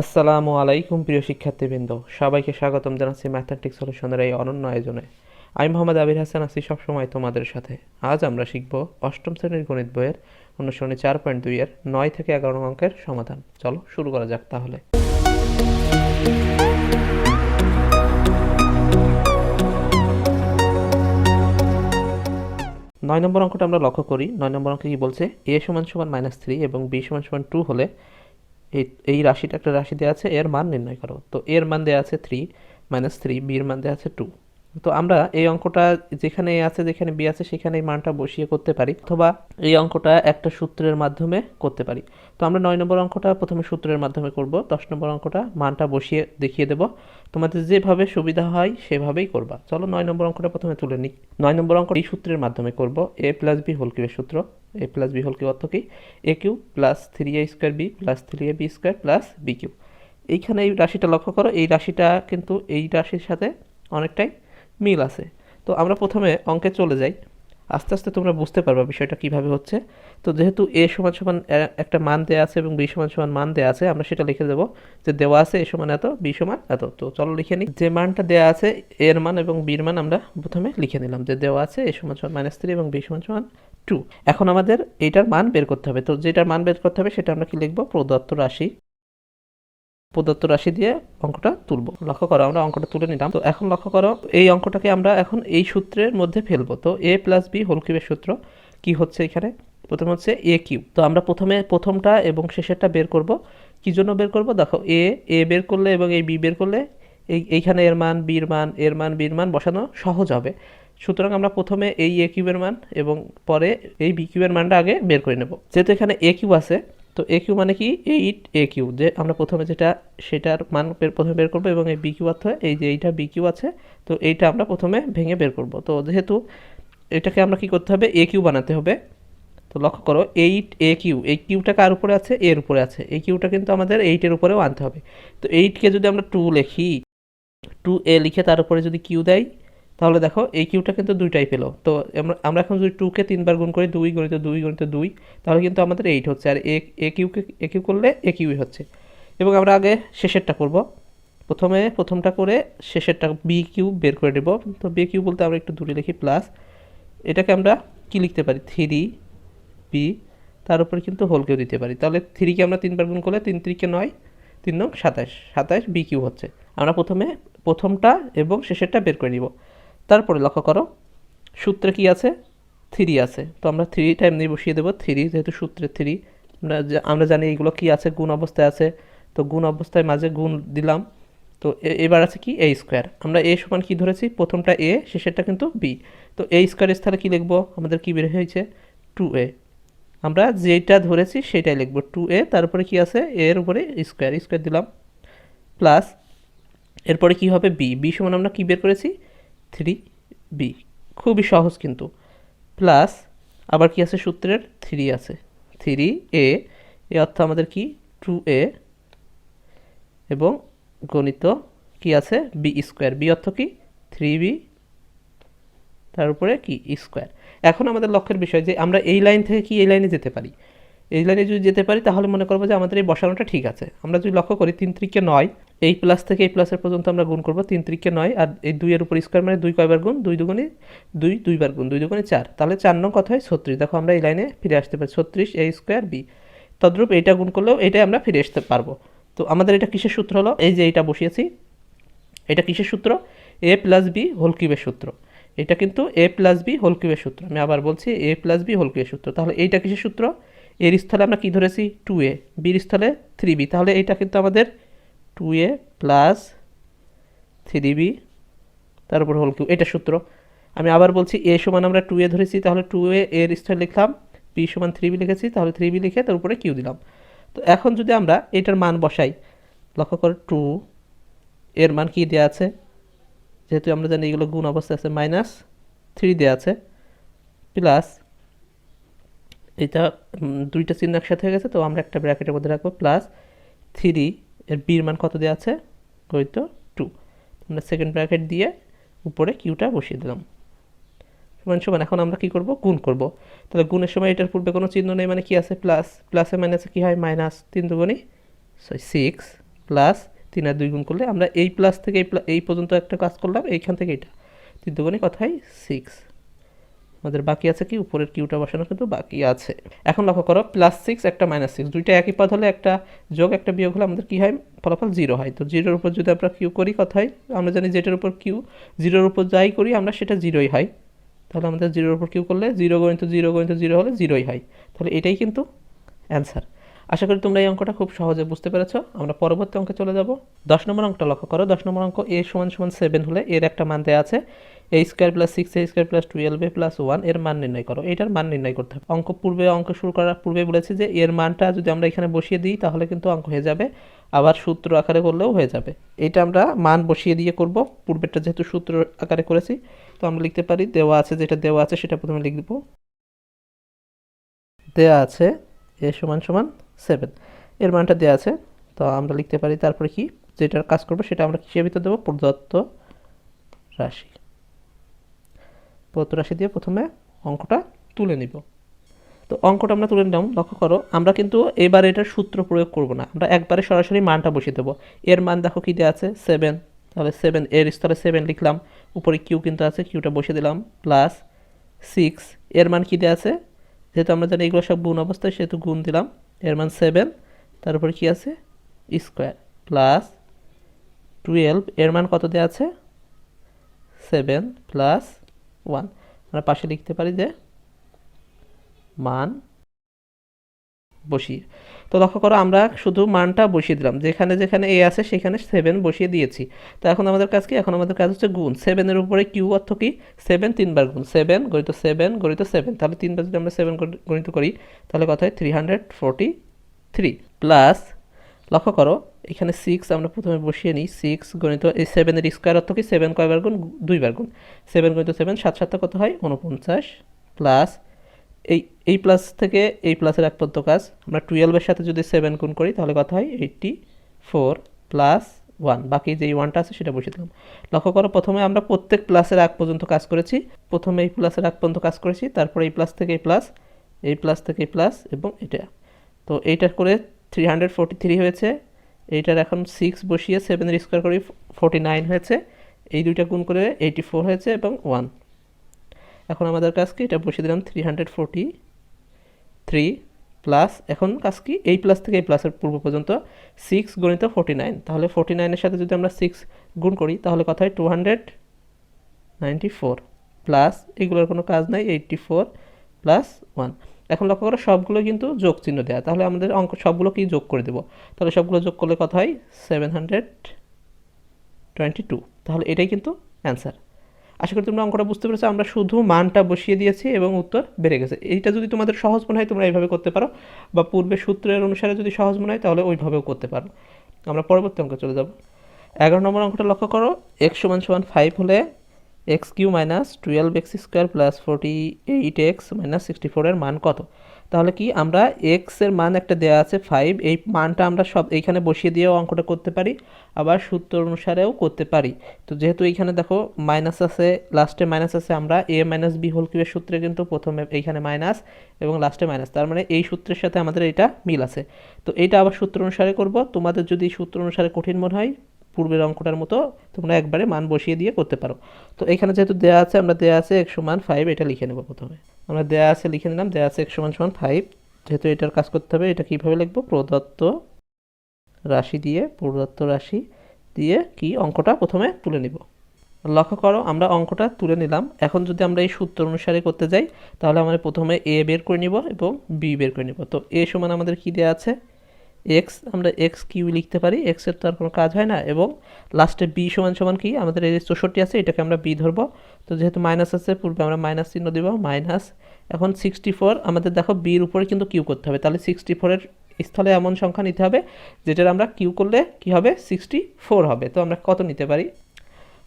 আসসালামু আলাইকুম প্রিয় শিক্ষার্থীবৃন্দ, সবাইকে স্বাগতম জানাচ্ছি ম্যাথামেটিক্স সলিউশনের এই অনন্য আয়োজনে। আমি মোহাম্মদ আবির হাসান আছি সবসময় তোমাদের সাথে। আজ আমরা শিখব অষ্টম শ্রেণীর গণিত বইয়ের অনুশীলনী 4.2 এর 9 থেকে 11 নং অঙ্কের সমাধান। চলো শুরু করা যাক তাহলে। 9 নম্বর অঙ্কটা আমরা লক্ষ্য করি। 9 নম্বর অঙ্কে কি বলছে, a সমান সমান -3 এবং b সমান সমান 2 হলে এই রাশিটা একটা রাশি দেওয়া আছে, এর মান নির্ণয় করো। তো এর মান দেওয়া আছে 3 -3, b এর মান দেওয়া আছে 2। তো আমরা এই অঙ্কটা যেখানে a আছে যেখানে b আছে সেখানে এই মানটা বসিয়ে করতে পারি, অথবা এই অঙ্কটা একটা সূত্রের মাধ্যমে করতে পারি। তো আমরা 9 নম্বর অঙ্কটা প্রথমে সূত্রের মাধ্যমে করব, 10 নম্বর অঙ্কটা মানটা বসিয়ে দেখিয়ে দেব। তোমাদের যেভাবে সুবিধা হয় সেভাবেই করবা। চলো 9 নম্বর অঙ্কটা প্রথমে তুলে নিই। 9 নম্বর অঙ্ক এই সূত্রের মাধ্যমে করব, a প্লাস b হোল কিউবের সূত্র। a plus b whole cube অর্থ কি, a cube plus 3a square b plus 3ab square plus b cube. এইখানে এই রাশিটা লক্ষ্য করো, এই রাশিটা কিন্তু এই রাশির সাথে অনেকটাই মিল আছে। তো আমরা প্রথমে অঙ্কে চলে যাই, আস্তে আস্তে তোমরা বুঝতে পারবা বিষয়টা কিভাবে হচ্ছে। তো যেহেতু a সমান সমান একটা মান দেওয়া আছে এবং b সমান সমান মান দেওয়া আছে, আমরা সেটা লিখে দেবো যে দেওয়া আছে a সমান এত, b সমান এত। তো চলো লিখে নিই। যে মানটা দেওয়া আছে এর মান এবং b এর মান আমরা প্রথমে লিখে নিলাম, যে দেওয়া আছে a সমান সমান -3 এবং b সমান সমান 2। এখন আমাদের এইটার মান বের করতে হবে। তো যেটার মান বের করতে হবে সেটা আমরা কি লিখবো, প্রদত্ত রাশি দিয়ে অঙ্কটা তুলবো। লক্ষ্য করো, আমরা অঙ্কটা তুলে নিলাম। তো এখন লক্ষ্য করো, এই অঙ্কটাকে আমরা এখন এই সূত্রের মধ্যে ফেলবো। তো a প্লাস b হোল কিউবের সূত্র কি হচ্ছে, এখানে প্রথম হচ্ছে a কিউব। তো আমরা প্রথমটা এবং শেষেরটা বের করব। কি জন্য বের করব, দেখো a বের করলে এবং এই b বের করলে এইখানে এর মান b এর মান, এর মান b এর মান বসানো সহজ হবে। সুতরাং আমরা প্রথমে এই a কিউবের মান এবং পরে এই b কিউবের মানটা আগে বের করে নেব। যেহেতু এখানে a কিউব আছে, তো এ কিউ মানে কি 8a কিউ, যে আমরা প্রথমে যেটা সেটার মান প্রথমে বের করবো, এবং এই বি কিউ অর্থ এই যে এইটা বি কিউ আছে, তো এইটা আমরা প্রথমে ভেঙে বের করব। তো যেহেতু এটাকে আমরা কি করতে হবে, এ কিউ বানাতে হবে। তো লক্ষ্য করো 8a কিউ, এই কিউটা কার উপরে আছে, এর উপরে আছে। এই কিউটা কিন্তু আমাদের 8-এর উপরেও আনতে হবে। তো 8কে যদি আমরা 2 লিখি, 2a লিখে তার উপরে যদি কিউ দেয়, তাহলে দেখো এই কিউটা কিন্তু দুইটাই পেলো। তো আমরা এখন যদি 2কে 3 বার গুণ করি, 2 গুণিত 2 গুণিত 2, তাহলে কিন্তু আমাদের 8 হচ্ছে। আর এ কিউ করলে এ কিউই হচ্ছে। এবং আমরা আগে শেষেরটা করব, প্রথমটা করে শেষেরটা বি কিউ বের করে নেব। তো বি কিউ বলতে আমরা একটু দূরে লিখি প্লাস, এটাকে আমরা কি লিখতে পারি, 3b, তার উপরে কিন্তু হোল কিউ দিতে পারি। তাহলে 3কে আমরা 3 বার গুণ করলে 3 3 9, 3 9 27 বি কিউ হচ্ছে। আমরা প্রথমটা এবং শেষেরটা বের করে নিব। তারপরে লক্ষ্য করো, সূত্রে কি আছে, 3 আছে। তো আমরা 3টা এমনি বসিয়ে দেবো, 3 যেহেতু সূত্রে 3, আমরা জানি এইগুলো কি আছে, গুণ অবস্থায় আছে। তো গুণ অবস্থায় মাঝে গুণ দিলাম। তো এবার আছে কি a স্কোয়ার। আমরা a সমান কি ধরেছি, প্রথমটা a, শেষেরটা কিন্তু b। তো a স্কোয়ারের স্থানে কি লিখবো, আমাদের কি বের হয়েছে 2a। আমরা যেটা ধরেছি সেটাই লিখবো, 2a, তারপরে কি আছে এর উপরে স্কোয়ার দিলাম প্লাস, এরপরে কি হবে b সমান আমরা কি বের করেছি 3b। খুবই সহজ কিন্তু। প্লাস আবার কি আছে, সূত্রের 3 আছে, 3a, এ অর্থ আমাদের কি 2a, এবং গণিত কি আছে b স্কোয়ার, b অর্থ কি 3b, তার উপরে কি স্কোয়ার। এখন আমাদের লক্ষ্যের বিষয় যে আমরা এই লাইন থেকে কি এই লাইনে যেতে পারি। এই লাইনে যদি যেতে পারি তাহলে মনে করবো যে আমাদের এই বসানোটা ঠিক আছে। আমরা যদি লক্ষ্য করি 3 3 9, এই প্লাস থেকে এই প্লাসের পর্যন্ত আমরা গুণ করবো, 3 3 9, আর এই 2 এর উপর স্কোয়ার মানে 2 কয়বার গুণ, 2 দুগুণে 2, 2 বার গুণ, 2 দুগুণে 4, তাহলে 4 নং কত হয় 36। দেখো আমরা এই লাইনে ফিরে আসতে পারি, 36 a স্কোয়ার b। তদ্রূপ এইটা গুণ করলেও এইটাই আমরা ফিরে আসতে পারবো। তো আমাদের এটা কিসের সূত্র হলো, এই যে এইটা বসিয়েছি, এটা কিসের সূত্র, a প্লাস b হোল কিউবের সূত্র। এটা কিন্তু a প্লাস b হোল কিউবের সূত্র। আমি আবার বলছি a প্লাস b হোল কিউবের সূত্র। তাহলে এইটা কিসের সূত্র, এর স্থলে আমরা কি ধরেছি 2a, বির স্থলে 3b, তাহলে এইটা কিন্তু আমাদের 2a প্লাস 3b তার উপর হোল কিউব, এটা সূত্র। আমি আবার বলছি a সমান আমরা 2a ধরেছি, তাহলে 2a এর স্থলে লিখলাম, b সমান 3b লিখেছি, তাহলে 3b লিখে তার উপরে কিউ দিলাম। তো এখন যদি আমরা এটার মান বসাই, লক্ষ্য করো 2 এর মান কি দেওয়া আছে, যেহেতু আমরা জানি এগুলো গুণ অবস্থায় আছে, -3 দেওয়া আছে, প্লাস এটা দুইটা চিহ্ন একসাথে হয়ে গেছে, তো আমরা একটা ব্র্যাকেটের মধ্যে রাখবো, প্লাস 3 এর বির মান কত দেওয়া আছে, গণিত 2। আমরা সেকেন্ড ব্র্যাকেট দিয়ে উপরে কিউটা বসিয়ে দিলাম, সমান সমান। এখন আমরা কি করব, গুণ করব। তাহলে গুণের সময় এটার পূর্বে কোনো চিহ্ন নেই, মানে কি আছে প্লাস, প্লাসে মাইনাসে কি হয় মাইনাস, 3 দুগুণে 6, প্লাস 3 আর 2 গুণ করলে আমরা এই প্লাস থেকে এই পর্যন্ত একটা কাজ করলাম, এইখান থেকে এটা 3 দুগুণে কথাই 6। আমাদের বাকি আছে কি উপরের কিউটা বসানো কিন্তু বাকি আছে। এখন লক্ষ্য করো +6 একটা -6 দুইটা একই পদ হলে একটা যোগ একটা বিয়োগ হলে আমাদের কি হয় ফলাফল 0 হয়। তো 0 এর উপর যদি আমরা কিউ করি কথাই আমরা জানি যেটার উপর কিউ 0 এর উপর যাই করি আমরা সেটা 0ই হয়। তাহলে আমাদের 0 এর উপর কিউ করলে 0 গুণিত 0 গুণিত 0 হলে 0ই হয়। তাহলে এটাই কিন্তু অ্যান্সার। আশা করি তোমরা এই অঙ্কটা খুব সহজে বুঝতে পেরেছো। আমরা পরবর্তী অঙ্কে চলে যাব। 10 নম্বর অঙ্কটা লক্ষ্য করো। 10 নম্বর অঙ্ক a = 7 হলে এর একটা মান দেওয়া আছে a² + 6a² + 12a + 1 এর মান নির্ণয় করো। এটার মান নির্ণয় করতে হবে। অঙ্ক শুরু করার পূর্বে বলেছি যে এর মানটা যদি আমরা এখানে বসিয়ে দিই তাহলে কিন্তু অঙ্ক হয়ে যাবে, আবার সূত্র আকারে করলেও হয়ে যাবে। এটা আমরা মান বসিয়ে দিয়ে করব, পূর্বেরটা যেহেতু সূত্র আকারে করেছি তো আমরা লিখতে পারি দেওয়া আছে, যেটা দেওয়া আছে সেটা প্রথমে লিখব। দেওয়া আছে a = 7 এর মানটা দেওয়া আছে, তো আমরা লিখতে পারি তারপরে কি যেটার কাজ করবো সেটা আমরা কিসের ভিতর দেবো প্রদত্ত রাশি। প্রদত্ত রাশি দিয়ে প্রথমে অঙ্কটা তুলে নিব। তো অঙ্কটা আমরা তুলে নিলাম। লক্ষ্য করো আমরা কিন্তু এবার এটার সূত্র প্রয়োগ করব না, আমরা একবারে সরাসরি মানটা বসিয়ে দেবো। এর মান দেখো কি দেওয়া আছে 7, তাহলে 7 এর স্থলে 7 লিখলাম, উপরে কিউ কিন্তু আছে কিউটা বসিয়ে দিলাম, প্লাস 6 এর মান কি দেওয়া আছে যেহেতু আমরা জানি এগুলো সব গুণ অবস্থায় সেহেতু গুণ দিলাম, এর মান 7 তার উপরে কি আছে স্কোয়ার, প্লাস 12 এর মান কত দেওয়া আছে 7 + 1 আমরা পাশে লিখতে পারি যে মান বসিয়ে। তো লক্ষ্য করো আমরা শুধু মানটা বসিয়ে দিলাম, যেখানে যেখানে এ আছে সেখানে 7 বসিয়ে দিয়েছি। তো এখন আমাদের কাজ কি, এখন আমাদের কাজ হচ্ছে গুণ। 7 এর উপরে কিউ অর্থ কি 7 তিনবার গুণ, 7 × 7 × 7, তাহলে তিনবার যদি আমরা 7 গণিত করি তাহলে কত হয় 343, প্লাস লক্ষ্য করো এখানে 6 আমরা প্রথমে বসিয়ে নিই, 6 গণিত এই 7 এর স্কোয়ার অর্থ কি 7 কয়বার গুণ 2বার গুণ, 7 × 7 7 7 কত হয় 49, প্লাস এই প্লাস থেকে এই প্লাসের এক পর্যন্ত কাজ আমরা 12 এর সাথে যদি 7 গুণ করি তাহলে কত হয় 84, প্লাস 1 বাকি যে 1টা আছে সেটা বসিয়ে দিলাম। লক্ষ্য করো প্রথমে আমরা প্রত্যেক প্লাসের আগ পর্যন্ত কাজ করেছি, প্রথমে এই প্লাসের আগ পর্যন্ত কাজ করেছি, তারপরে এই প্লাস থেকে এই প্লাস, এই প্লাস থেকে এই প্লাস এবং এটা। তো এইটার করে 343 হয়েছে, এইটার এখন 6 বসিয়ে 7 এর স্কোয়ার করি 49 হয়েছে, এই দুইটা গুণ করে 84 হয়েছে এবং 1। এখন আমাদের কাজ কি এটা বসিয়ে দিলাম 343, প্লাস এখন কাজ কি এই প্লাস থেকে এই প্লাসের পূর্ব পর্যন্ত 6 গণিত 49, তাহলে 49 এর সাথে যদি আমরা 6 গুণ করি তাহলে কত হয় 294, প্লাস এগুলোর কোনো কাজ নাই 84 প্লাস 1। এখন লক্ষ্য করো সবগুলো কিন্তু যোগ চিহ্ন দেওয়া, তাহলে আমাদের অঙ্ক সবগুলো কি যোগ করে দেবো, তাহলে সবগুলো যোগ করলে কত হয় 722, তাহলে এটাই কিন্তু অ্যান্সার। আশা করি তোমরা অঙ্কটা বুঝতে পেরেছো, আমরা শুধু মানটা বসিয়ে দিয়েছি এবং উত্তর বেড়ে গেছে। এইটা যদি তোমাদের সহজ মনে হয় তোমরা এইভাবে করতে পারো, বা পূর্বে সূত্রের অনুসারে যদি সহজ মনে হয় তাহলে ওইভাবেও করতে পারো। আমরা পরবর্তী অঙ্কে চলে যাব। 11 নম্বর অঙ্কটা লক্ষ্য করো, x = 5 হলে x³ - 12x² + 48x - 64 এর মান কত। তাহলে কি আমরা x এর মান একটা দেওয়া আছে 5, এই মানটা আমরা সব এইখানে বসিয়ে দিয়েও অঙ্কটা করতে পারি, আবার সূত্র অনুসারেও করতে পারি। তো যেহেতু এইখানে দেখো মাইনাস আছে, লাস্টে মাইনাস আছে, আমরা a - b হোল কিউবের সূত্রে কিন্তু প্রথমে এইখানে মাইনাস এবং লাস্টে মাইনাস, তার মানে এই সূত্রের সাথে আমাদের এটা মিল আছে। তো এইটা আবার সূত্র অনুসারে করব। তোমাদের যদি সূত্র অনুসারে কঠিন মনে হয় পূর্বের অঙ্কটার মতো তোমরা একবারে মান বসিয়ে দিয়ে করতে পারো। তো এখানে যেহেতু দেওয়া আছে আমরা দেওয়া আছে x = 5 এটা লিখে নেব। প্রথমে আমরা দেওয়া আছে লিখে নিলাম, দেওয়া আছে x = 5, যেহেতু এটার কাজ করতে হবে এটা কীভাবে লিখব প্রদত্ত রাশি দিয়ে কি অঙ্কটা প্রথমে তুলে নিব। লক্ষ্য করো আমরা অঙ্কটা তুলে নিলাম। এখন যদি আমরা এই সূত্র অনুসারে করতে যাই তাহলে আমরা প্রথমে a বের করে নিব এবং b বের করে নিব। তো a সমান আমাদের কি দেওয়া আছে x, আমরা x³ লিখতে পারি, x এর তো আর কোনো কাজ হয় না, এবং লাস্টে b সমান কি আমাদের এই 64 আছে এটাকে আমরা b ধরব। তো যেহেতু মাইনাস আছে পূর্বে আমরা মাইনাস চিহ্ন দিব, মাইনাস। এখন 64 আমাদের দেখো b এর উপরে কিন্তু কিউ করতে হবে, তাহলে 64 এর স্থলে এমন সংখ্যা নিতে হবে যেটার আমরা কিউ করলে কি হবে 64 হবে। তো আমরা কত নিতে পারি,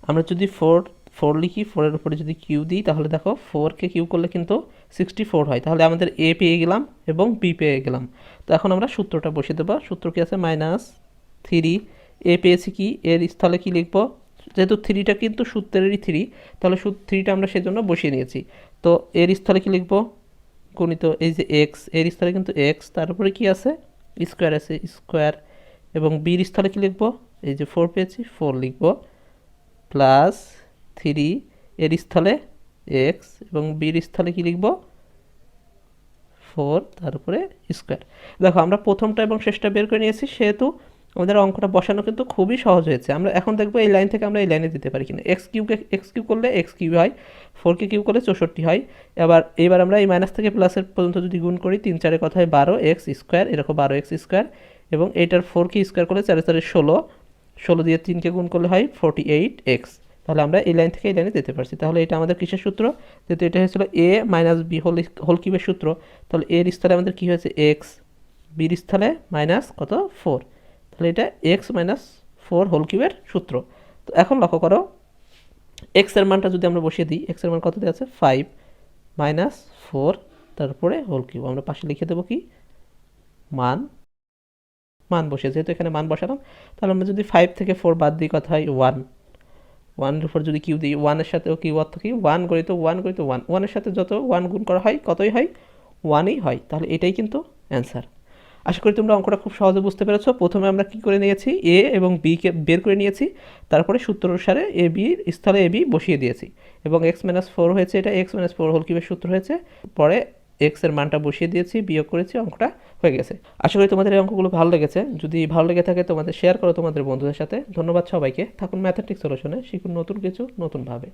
আমরা যদি 4 লিখি, 4 এর উপরে যদি কিউ দিই তাহলে দেখো 4কে কিউ করলে কিন্তু 64 হয়, তাহলে আমাদের a পেয়ে গেলাম এবং b পেয়ে গেলাম। তো এখন আমরা সূত্রটা বসিয়ে দেবো। সূত্র কি আছে -3, a পেয়েছি কি এর স্থলে কি লিখবো, যেহেতু 3টা কিন্তু সূত্রেরই 3 তাহলে 3টা আমরা সেজন্য বসিয়ে নিয়েছি। তো এর স্থলে কি লিখবো গুণিত এই যে x, এর স্থলে কিন্তু x, তার উপরে কি আছে স্কোয়ার আছে, স্কোয়ার এবং বির স্থলে কি লিখব, এই যে 4 পেয়েছি 4 লিখব, প্লাস 3 এর স্থলে এক্স এবং বির স্থলে কি লিখব 4 তার উপরে স্কোয়ার। দেখো আমরা প্রথমটা এবং শেষটা বের করে নিয়েছি, সেহেতু আমাদের অঙ্কটা বসানো কিন্তু খুবই সহজ হয়েছে। আমরা এখন দেখবো এই লাইন থেকে আমরা এই লাইনে দিতে পারি কিনা। এক্স কিউ করলে এক্স কিউ হয়, 4কে কিউ করলে 64 হয়। এবার আমরা এই মাইনাস থেকে প্লাসের পর্যন্ত যদি গুণ করি, 3 4 কথায় 12 এক্স স্কোয়ার, এরকম 12 এক্স স্কোয়ার, এবং এইটার 4কে স্কোয়ার করলে 4 4 16, 16 দিয়ে 3কে গুণ করলে হয় 48 এক্স। তাহলে আমরা এই লাইন থেকে এই লাইনে দিতে পারছি। তাহলে এটা আমাদের কিসের সূত্র, যেহেতু এটা হয়েছিল এ মাইনাস বি হোল কিউবের সূত্র, তাহলে এর স্থলে আমাদের কী হয়েছে এক্স, বির স্থলে মাইনাস কত 4, তাহলে এটা এক্স মাইনাস 4 হোল কিউবের সূত্র। তো এখন লক্ষ্য করো এক্স এর মানটা যদি আমরা বসিয়ে দিই, এক্স এর মান কত দেওয়া আছে 5 মাইনাস 4 তারপরে হোল কিউব, আমরা পাশে লিখে দেবো কি মান বসিয়ে, যেহেতু এখানে মান বসালাম, তাহলে আমরা যদি 5 থেকে 4 বাদ দিই কথা হয় 1 এর উপর যদি কিউ দিই, 1 এর সাথেও কিউ অর্থ কি 1 গণিত 1 এর সাথে যত 1 গুণ করা হয় কতই হয় 1ই হয়। তাহলে এটাই কিন্তু অ্যান্সার। আশা করি তোমরা অঙ্কটা খুব সহজে বুঝতে পেরেছো। প্রথমে আমরা কি করে নিয়েছি, এ এবং বিকে বের করে নিয়েছি, তারপরে সূত্র অনুসারে এ বির স্থলে এ বি বসিয়ে দিয়েছি, এবং এক্স মাইনাস 4 হয়েছে, এটা এক্স মাইনাস 4 হোল কিউবের সূত্র হয়েছে, পরে এক্স এর মানটা বসিয়ে দিয়েছি, বিয়োগ করেছি, অঙ্কটা হয়ে গেছে। আশা করি তোমাদের এই অঙ্কগুলো ভালো লেগেছে। যদি ভালো লেগে থাকে তোমাদের শেয়ার করো তোমাদের বন্ধুদের সাথে। ধন্যবাদ সবাইকে। থাকুন ম্যাথমেটিক্স সলিউশনে, শিখুন নতুন কিছু নতুনভাবে।